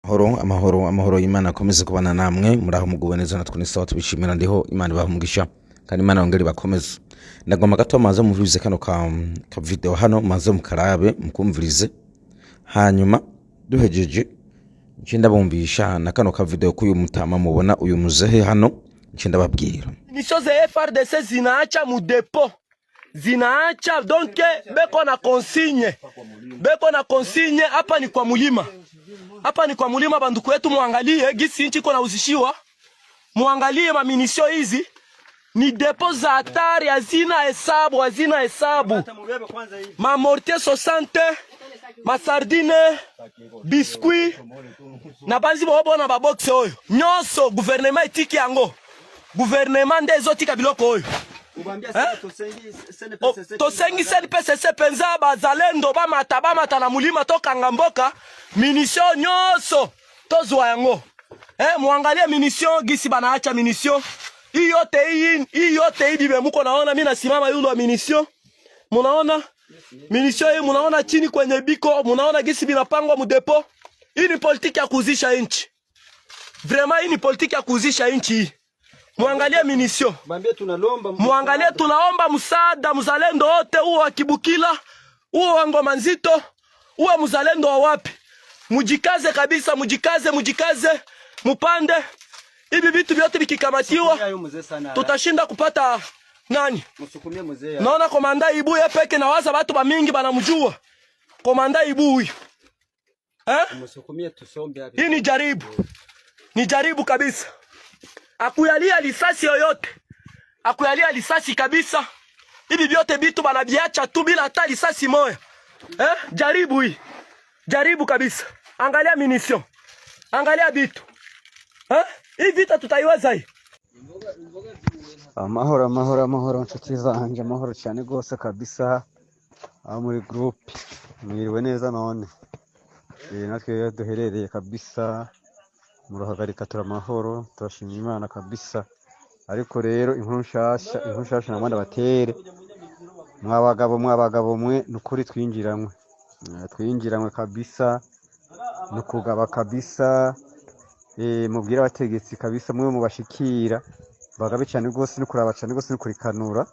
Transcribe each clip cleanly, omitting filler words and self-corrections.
Amahoro y'Imana akomeze kubana namwe muraho muguwe neza natwe nisawa tubishimira ndiho Imana ibahumugisha kandi Imana yongere bakomeze. Ndagomba gato maze muvirize kano ka video hano maze mukarabe mukumvirize hanyuma duhejeje nce ndabumbisha na kano ka video kuyu mutama mubona uyu muzehe hano nce ndababwira mission za FARDC zinaacha mu depot zinaacha donc beko na consigne hapa ni kwa mulima. Hapa ni kwa mulima banduku wetu, muangalie gisi nchi iko nauzishiwa. Muangalie maminisio hizi ni depo za hatari, hazina hesabu. Ma mortier 60, ma sardine, biscuit na banzi bobo na baboxe oyo. Nyonso gouvernement etiki yango. Gouvernement ndezo tika biloko oyo. Tosengi PCC penza bazalendo bamata na mulima toka ngamboka munition nyonso tozwa yango. Muangalie munition gisi banaacha munition. Hii yote hii bibe muko naona mimi nasimama yule wa munition. Munaona munition hii, munaona chini kwenye biko, munaona gisi binapangwa mu depot. Hii ni politiki ya kuuzisha nchi. Vraiment hii ni politiki ya kuuzisha nchi hii. Muangalie munition. Muangalie tunaomba msaada mzalendo wote, uwe wa Kibukila, uwe wa Ngoma Nzito, uwe mzalendo wa wapi. Mujikaze kabisa, mujikaze, mupande. Hivi vitu vyote vikikamatiwa tutashinda kupata nani? Naona komanda Ibu ye peke na waza watu ba mingi banamjua. Komanda Ibu huyu. Hii ni jaribu kabisa. Akuyalia lisasi yoyote. Akuyalia lisasi kabisa. Hivi vyote vitu banaviacha tu bila hata lisasi moja. Jaribu hii. Jaribu kabisa. Angalia munition. Angalia vitu. Hii vita tutaiweza hii. Amahoro nshuti zanje, amahoro cyane gose kabisa. Muri group mwiriwe neza none. Natwe duherereye kabisa muruhagarika turamahoro, turashimira Imana kabisa. Ariko rero inkuru nshasha namanda batere mwabagabo mwe nukuri twinjiramwe kabisa nukugaba kabisa. Mubwira abategetsi kabisa mwe mubashikira bagabe cyane gose nukuraba cyane gose nukurikanura.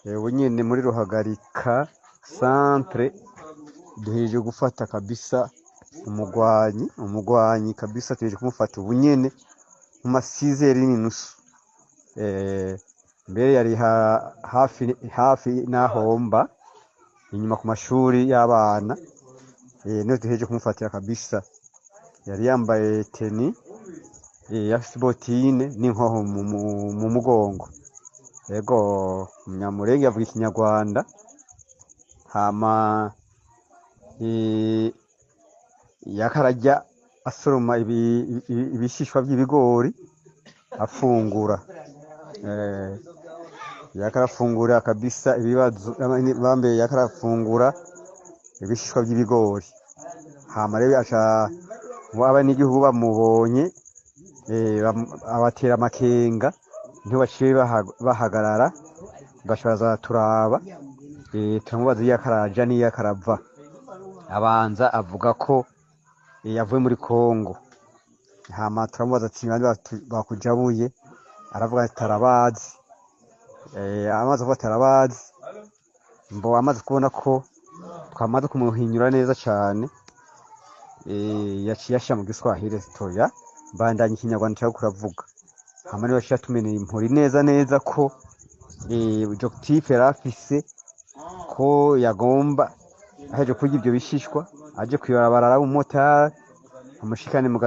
Nyene muri ruhagarika centre duheje gufata kabisa umugwanyi kabisa, tuheje kumufata ubunyene mu masizeri n'inusu. Mbere yari hafi nahomba inyuma ku mashuri y'abana. No duheje kumufatira kabisa. Yari yambaye teni ya spotine n'inkoho mu mugongo. Yego Munyamurenge avuga Ikinyarwanda. Hama yakarajya asoroma ibishishwa by'ibigori afungura. Yakarafungura kabisa ibibazo bambe yakarafungura ibishishwa by'ibigori. Hama rebe acha waba n'igihugu bamubonye abatera amakenga ntibaciye bahagarara bashaza turaba. Turamubaza yakaraja ni yakarava. Abanza avuga ko yavuye muri Kongo. Hama turamubaza ati bandi bakujabuye, aravuga ati tarabazi. Amaze kuba tarabazi mbo amaze kubona ko twamaze kumuhinyura neza cyane. Yaciye asha mu Giswahili stoya bandanye Ikinyarwanda cyo kuravuga. Hama niwe yashatumeneye impori neza ko objectif yarafise ko yagomba aje kurya ibyo bishishwa, aje kwibarabara umumotari amushikane mu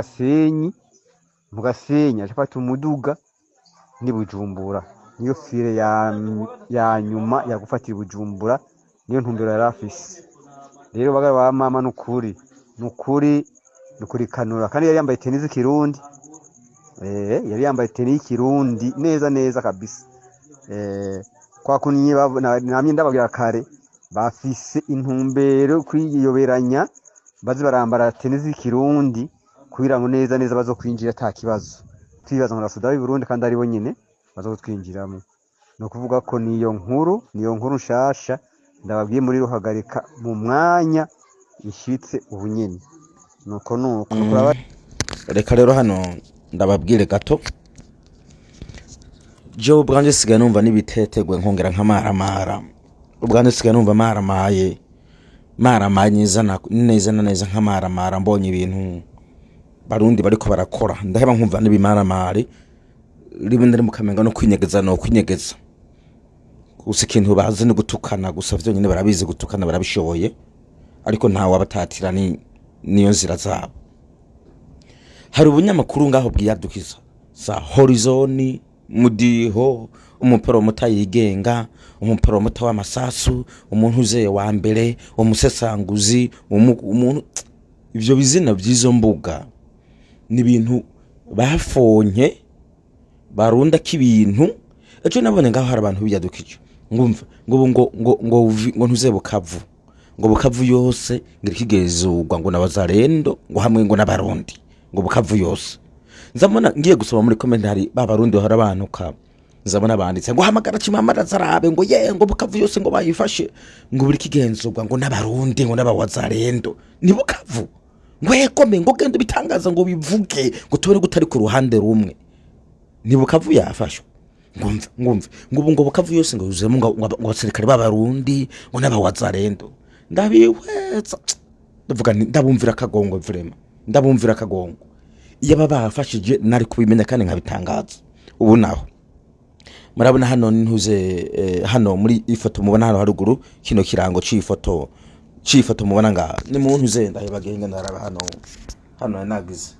Gasenyi ashafata umuduga ni Bujumbura. Niyo fire ya nyuma yagufatira Bujumbura, niyo ntumbero yarafise. Rero bagara ba mama nukuri kanura. Kandi yari yambaye tennis Kirundi. Yari yambaye tennis Kirundi neza kabisa. Kwa kunye namye ndababwira kare bafise intumbero kwiyoberanya bazi barambara tennis Kirundi kugira ngo neza bazo kwinjira ta kibazo. Twibaza ngo Sudan y'u Burundi kandi ari bo nyine bazo twinjiramo. No kuvuga ko niyo nkuru nshasha ndababwiye muri ruhagarika mu mwanya ishitse ubunyene. nuko reka rero hano ndababwire gato je ubwanje sigaye numva nibitetegwe nkongera nk'amaramara ubwanje sigaye numva maramaye neza nk'amaramara mbonye ibintu barundi bariko barakora ndaheba nkumva nibimaramare rimwe ndari mukamenga no kwinyegeza gusa ikintu bazi no gutukana gusa vyonyine barabizi gutukana barabishoboye ariko nta wabatatira niyo nzira zabo. Hari ubunyamakuru ngaho bwiyadukiza za Horizon, Mudiho, umupromota yigenga, umupromota w'amasasu, umuntu uzeye wa mbere, umusesanguzi, umuntu ivyo bizina byizo mbuga ni ibintu bafonye barunda k'ibintu. Ejo nabone ngaho hari abantu biyadukije ngumva ngo ntuze Bukavu, ngo Bukavu yose ngiri kigezugwa ngo n'abazarendo ngo hamwe ngo n'abarundi ngo Bukavu yose. Nzamona ngiye gusoma muri comment hari babarundi hari abantu ka nzabona banditse ngo hamagara Chimamanda zarabe ngo ngo Bukavu yose ngo bayifashe ngo buri kigenzugwa ngo n'abarundi ngo n'abawazarendo ni Bukavu ngo yekome ngo gende bitangaza ngo bivuge ngo tubere gutari ku ruhande rumwe ni Bukavu yafashwe ngumva ngo Bukavu yose ngo yuzemo ngo abasirikare b'abarundi ngo n'abawazarendo. Ndabihweza ndavuga ndabumvira kagongo vrema ndabumvira kagongo iyo babafashije nari kubimenya kandi nkabitangaza. Ubu naho murabona hano ntuze hano muri ifoto mubona hano haruguru kino kirango c'ifoto mubona nga ni muntu uzenda bagenga ndaraba hano nagize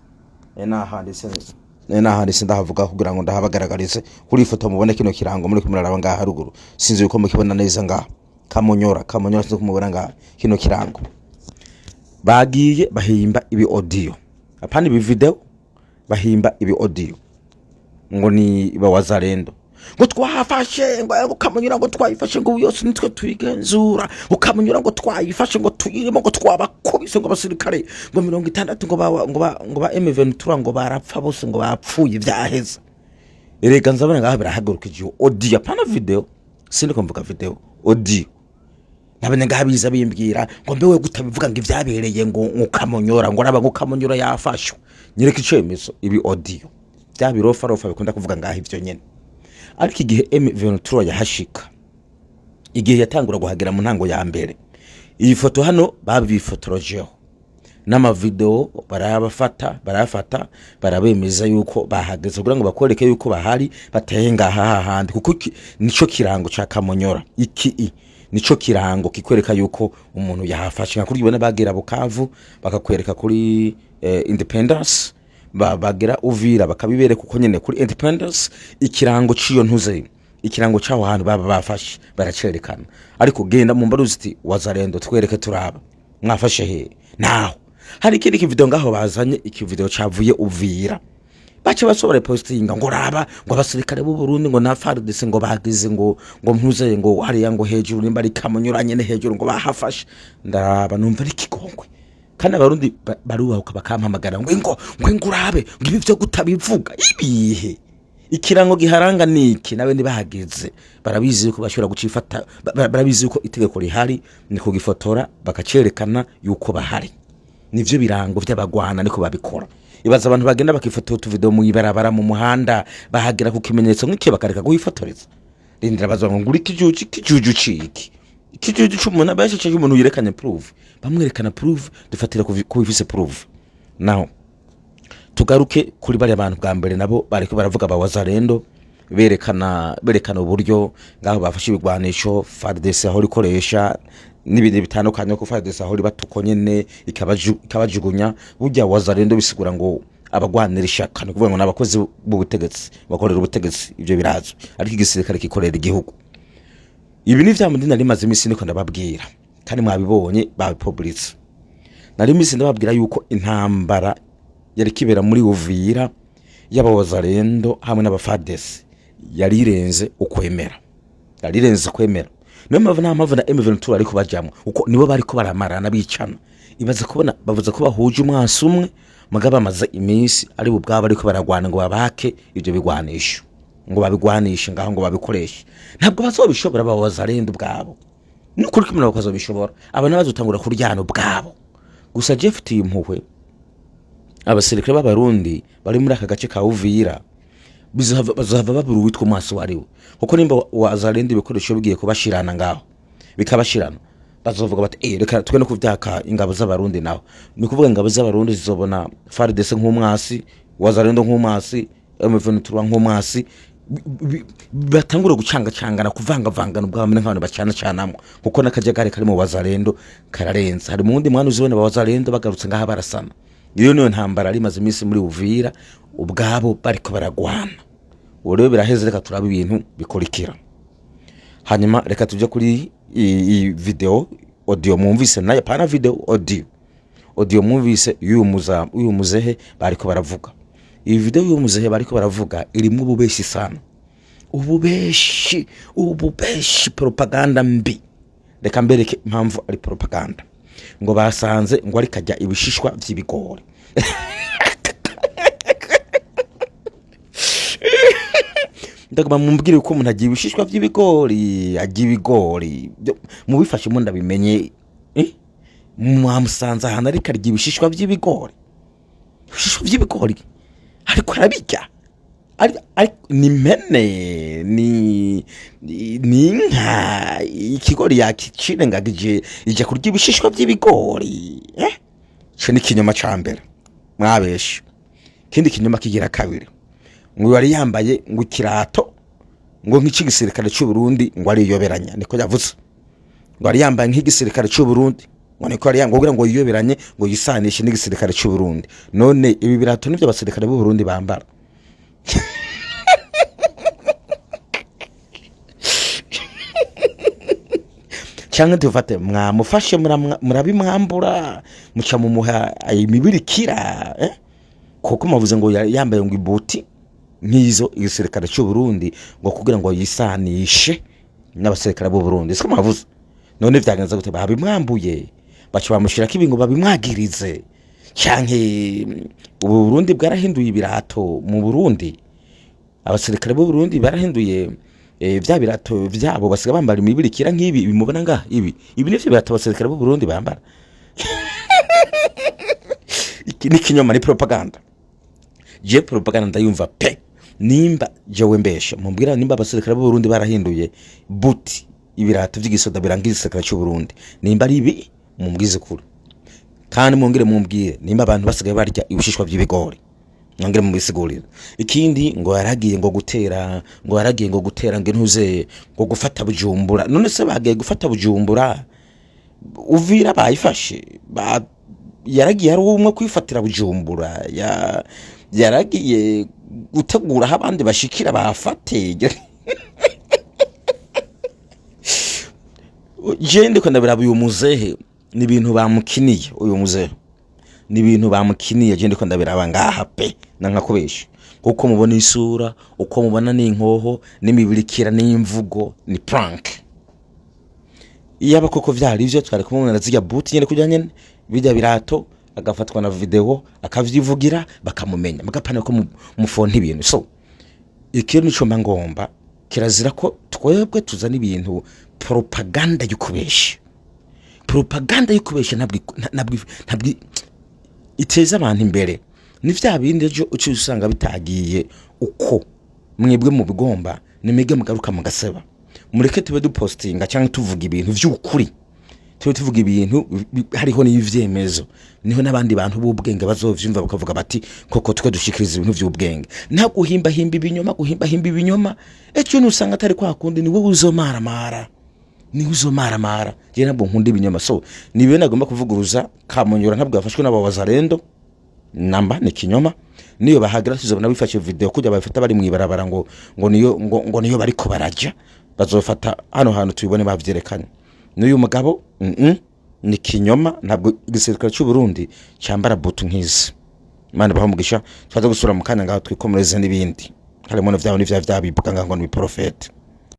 nahandise ndahavuga kugira ngo ndahabagaragarize kuri ifoto mubone kino kirango muri kumuraraba nga haruguru sinzi yuko mukibona neza nga Kamonyora sinzi kumubona nga kino kirango bagiye bahimba ibi audio apana ibi video bahimba ibi audio ngo ni bawazarendo ngo twafashe ngo Kamonyora ngo twayifashe ngo yose nitwe tuyigenzura ngo Kamonyora ngo twayifashe ngo tuyirimo ngo twabakubise ngo basirikare ngo 60 ngo ba M23 ngo barapfa bose ngo bapfuye vyaheza. Erega nzabona ngaho birahagurukije audio apana video sindi kumvuga video audio nabene ngabiza bimbwira ngo mbewe gutabivuga ngo ivyabereye ngo Kamonyora ngo raba ngo Kamonyora yafashwe nyereka icemezo ibi audio byabirofa bikunda kuvuga ngaho ivyo nyene. Ariko igihe M23 yahashika igihe yatangura guhagera mu ntango ya mbere iyi foto hano babifotorojeho n'ama video barayafata barabemeza yuko bahageze kugira ngo bakoreke yuko bahari batenga hahandi kuko nico kirango ca Kamonyora nico kirango kikwereka yuko umuntu yahafashe nka kuri ibona bagera Bukavu bakakwereka kuri Independence bagera Uvira bakabibereka uko nyene kuri Independence ikirango ciyo ntuze ikirango cyaho hantu bafashe baracerekana. Ariko genda mu mbaruziti wazarendo twereke turaba mwafashe he naho hari ikindi kivideo ngaho bazanye ikivideo cavuye Uvira bace basobora postinga ngo raba ngo abasirikare b'u Burundi ngo na FARDC ngo bagize ngo mpuze ngo hari yango hejuru nimba ari Kamonyora nyene hejuru ngo bahafashe ndaraba numva ari kigongwe kandi abarundi barubahuka bakampamagara ngo urabe ngo ibi byo gutabivuga ibihe ikirango giharanga niki nabe ndibahageze barabizi yuko bashobora gucifata barabizi yuko itegeko rihari ni kugifotora bakacerekana yuko bahari nivyo birango vy'abagwana niko babikora. Ibaza abantu bagenda bakifotora utuvideo mu ibarabara mu muhanda bahagera ku kimenyetso nk'iki bakareka guhifotoreza rindira bazwa ngo kijuju ciki ikijuju cy'umuntu abashe umuntu yerekanye proof bamwerekana proof dufatira ku bifise proof. Now tugaruke kuri bari abantu bwa mbere nabo bariko baravuga abawazarendo berekana uburyo ngaho bafashe ibigwanisho FARDC aho rikoresha n'ibindi bitandukanye ko FARDC aho batuko nyene ikabajugunya burya wazarendo bisigura ngo abagwanira ishaka no kuvuga ngo nabakozi b'ubutegetsi bakorera ubutegetsi ivyo birazwe ariko igisirikare kikorera igihugu. Ibi ni vya mundi nari maze imisi niko ndababwira kandi mwabibonye babipublice nari imisi ndababwira yuko intambara yari kibera muri Uvira y'abawazarendo hamwe n'abafARDC yarirenze ukwemera niyo mpamvu na M23 ariko bajamwe uko nibo bariko baramarana bicana. Ibaze kubona bavuze ko bahuje umwansi umwe mugaba amaze imisi ari ubwabo ariko baragwana ngo babake ivyo bigwanisho ngo babigwanishe ngaho ngo babikoreshe ntabwo bazobishobora babawazarendo ubwabo n'ukuri kimwe bazobishobora abana bazotangura kuryana ubwabo gusa Jeff impuhwe abasirikare b'abarundi bari muri aka gace ka Uvira bazohava babura uwitwa Umwasi wariwe, kuko nimba wazalenda ibikoresho bigiye kubashirana ngaho bikabashirana, bazovuga bati reka twe no kuvyaka ingabo z'abarundi naho. Ni kuvuga ingabo z'abarundi zizobona FARDC nk'umwasi, wazalendo nk'umwasi, M23 nk'umwasi, batangura gucangacangana kuvangavangana ubwamene nk'abantu bacana canamwe, kuko nakajagari kari mu wazalendo kararenza. Hari mundi mwana uzibona wazalendo bagarutse ngaha barasana. Iyo niyo ntambara ari maze iminsi muri Uvira, ubwabo bariko baragwana. Urebe biraheze, reka turabe ibintu bikurikira. Hanyuma reka tuje kuri i video audio mwumvise, naye pana video audio mwumvise uyu muzehe bariko baravuga. Iyi video y'uyu muzehe bariko baravuga irimo ububeshi sana, ububeshi propaganda mbi. Reka mbereke impamvu ari propaganda. Ngo basanze ngo ari kajya ibishishwa vy'ibigori. Ndaguma mumbwire uko umuntu agiye ibishishwa vy'ibigori, agiye ibigori mubifashe mu ndabimenye. Mwamusanze ahantu ari karya ibishishwa vy'ibigori, ibishishwa vy'ibigori ariko arabijya. Ni mene ni inka, ikigori yakicirengagije ije kurya ibishishwa vy'ibigori. Cyo ni kinyoma ca mbere mwabeshe. Kindi kinyoma kigira kabiri, ngo yari yambaye ngo ikirato ngo nk'igisirikare cy'u Burundi, ngo ari yoberanya. Niko yavuze, ngo yari yambaye nk'igisirikare cy'u Burundi, ngo niko yari yangogira ngo yiyoberanye, ngo yisanishe n'igisirikare cy'u Burundi. None ibi birato nivyo abasirikare b'u Burundi bambara. Cyangwa tufate mwamufashe murabimwambura muca mumuha imibirikira, kuko mavuze ngo yambaye ngo ibuti nkizo igisirikare cy'u Burundi, ngo kugira ngo yisanishe n'abasirikare b'u Burundi. Siko mavuze. None vyagenze gute? Babimwambuye baca bamushirako ibingo babimwagirize. Cyanke ubu Burundi bwarahinduye ibirato mu Burundi, abasirikare b'u Burundi barahinduye vya birato vyabo, basiga bambara imibirikira nk'ibi bimubona ngaha. Ibi nivyo birato abasirikare b'u Burundi bambara. Iki ni kinyoma, ni propaganda. Je propaganda ndayumva pe. Nimba jewe mbesha mumbwira, nimba abasirikare b'u Burundi barahinduye buti ibirato vy'igisoda birangiza igisirikare cy'u Burundi, nimba ari ibi mumbwize kuri. Kandi mumbwire nimba abantu basigaye barya ibishishwa by'ibigori, ngire mubisigurira. Ikindi ngo yaragiye ngo gutera, ngo ntuze ngo gufata Bujumbura. None se bagiye gufata Bujumbura, Uvira bayifashe, yaragiye ari umwe kwifatira Bujumbura, yaragiye gutegura aho abandi bashikira bafate. Je ndiko ndabira uyu muzehe ni ibintu bamukiniye. Uyu muzehe ni ibintu bamukiniye. Je ndiko ndabira ngaha pe nankakubesha, kuko mubona isura, uko mubona n'inkoho n'imibirikira n'imvugo, ni prank. Iyaba koko vyari ivyo twari kumubona zirya buti nyene kujanye bijya birato, agafatwa na video akavyivugira bakamumenya, magapana ko mufonta ibintu. So ikintu nico ngomba kirazira ko twebwe tuzana ibintu propaganda y'ukubesha. Propaganda y'ukubesha ntabwo iteza abantu imbere. Ni vya bindi ejo uci usanga bitagiye uko mwebwe mu bigomba, nimege mugaruka mugaseba. Mureke tube dupostinga cyangwa tuvuga ibintu vy'ukuri, tuvuga ibintu hariho n'ivyemezo, niho nabandi bantu b'ubwenge bazovyumva bakavuga bati koko twe dushikiriza ibintu vy'ubwenge. Nta guhimba ibinyoma. Ejo nusanga atari kwa kundi ni wowe uzomaramara. Je nabwo nkunda ibinyoma. So nibe nagomba kuvuguruza Kamonyora ntabwo yafashwe n'abawazalendo, namba ni kinyoma. Niyo bahagira tuzobona bifashe video kujya bafata bari mwibarabara ngo niyo bariko baraja, bazofata hano hantu tubibone bavyerekanye. N'uyu mugabo ni kinyoma. Ntabwo igisirikare cy'u Burundi cyambara butu nkizi. Imana bahamugisha. Twaza gusura mu kanya ngaho twikomoreze n'ibindi harimo no vyabo n'ivya bibuka ngo ni profete.